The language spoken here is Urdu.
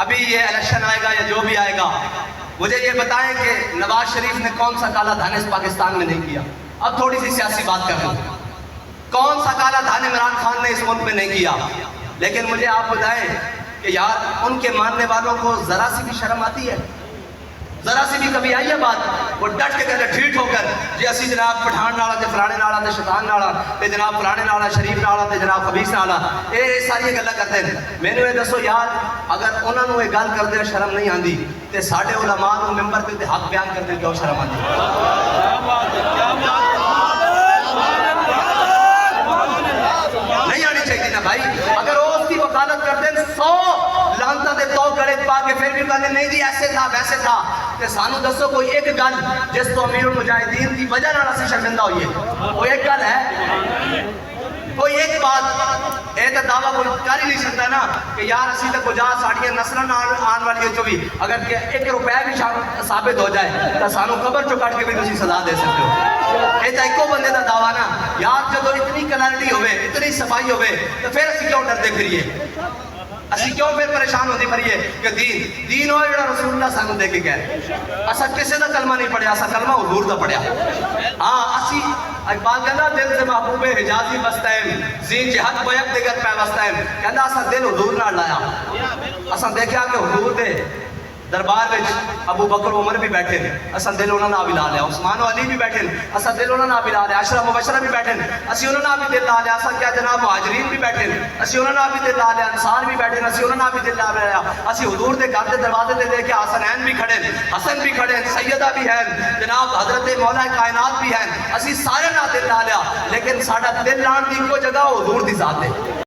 ابھی یہ الیکشن آئے گا یا جو بھی آئے گا، مجھے یہ بتائیں کہ نواز شریف نے کون سا کالا دھن اس پاکستان میں نہیں کیا؟ اب تھوڑی سی سیاسی بات کر رہا ہوں، کون سا کالا دھن عمران خان نے اس ملک میں نہیں کیا؟ لیکن مجھے آپ بتائیں کہ یار ان کے ماننے والوں کو ذرا سی بھی شرم آتی ہے؟ ذرا سی بھی کبھی آئی ہے بات؟ وہ ڈٹ کے کہتے ٹھیٹ ہو کر جی اسی جناب پٹھان نالا تے فلانے نالا تے شیطان نالا تے جناب فلانے نالا شریف نالا تے جناب خبیث نالا، یہ ساری گلاں کرتے ہیں۔ مینوں یہ دسو یار، اگر انہوں نے یہ گل کردے شرم نہیں آندی تے ساڈے علماء نوں ممبر تے حق بیان کردے کیوں شرم آندی؟ نہیں آنی چاہیے نا بھائی۔ اگر وہ اس کی وکالت کرتے ہیں 100 لعنتاں دے تو گڑے پا کے پھر بھی کہتے نہیں جی ایسے تھا ویسے تھا، تے سانو دسو کوئی ایک گل جس تو امیر المجاہدین کی وجہ نال اسی شرمندہ ہوئیے؟ وہ ایک گل ہے؟ کوئی ایک بات اے تے دعویٰ کوئی کر ہی نہیں سکتا نا کہ یار اسی تے کجا ساڑیاں نسلاں آن والی جو بھی اگر کہ 1 روپے بھی ثابت ہو جائے تو سانو قبر چو کٹ کے بھی تسی سزا دے سکتے ہو۔ یہ تو ایکو بندے دا دعویٰ نا یار، جدو اتنی کلیرٹی ہوئے اتنی صفائی ہوئے تو پھر اسی کیوں ڈردے پھریے؟ اسی کیوں پھر پریشان ہوتی پھریے کہ دین ہوئے جڑا رسول اللہ سانو دے کے گئے؟ اسا کسے دا کلمہ نہیں پڑھیا، اسا کلمہ حضور دا پڑھیا۔ ہاں اسی اقبال کہندا دل سے محبوب حجازی بستائیں زین جہت بیک دیگر پیوستائیں، کہندا اسا دل حضور نہ لایا، اسا دیکھا کہ حضور دے دربار وچ ابو بکر عمر بھی بیٹھے، اسا دل انہاں نال بھی لا لیا، عثمان و علی بھی بیٹھے، اسا دل انہاں نال بھی لا لیا، عشرہ مبشرہ بھی بیٹھے، اسی انہاں نال بھی دل لا لیا، اسا کیا جناب مہاجرین بھی بیٹھے، اسی انہاں نال بھی دل لا لیا، انصار بھی بیٹھے، اسی انہاں نال بھی دل لا لیا، اسی حضور دے گھر دے دروازے تے دیکھ کے حسنین بھی کھڑے، حسن بھی کھڑے، سیدہ بھی ہیں، جناب حضرت مولا کائنات بھی ہیں، اسی سارے نال دل لا لیا، لیکن ساڈا دل لان دی کوئی جگہ حضور دی ذات ہے۔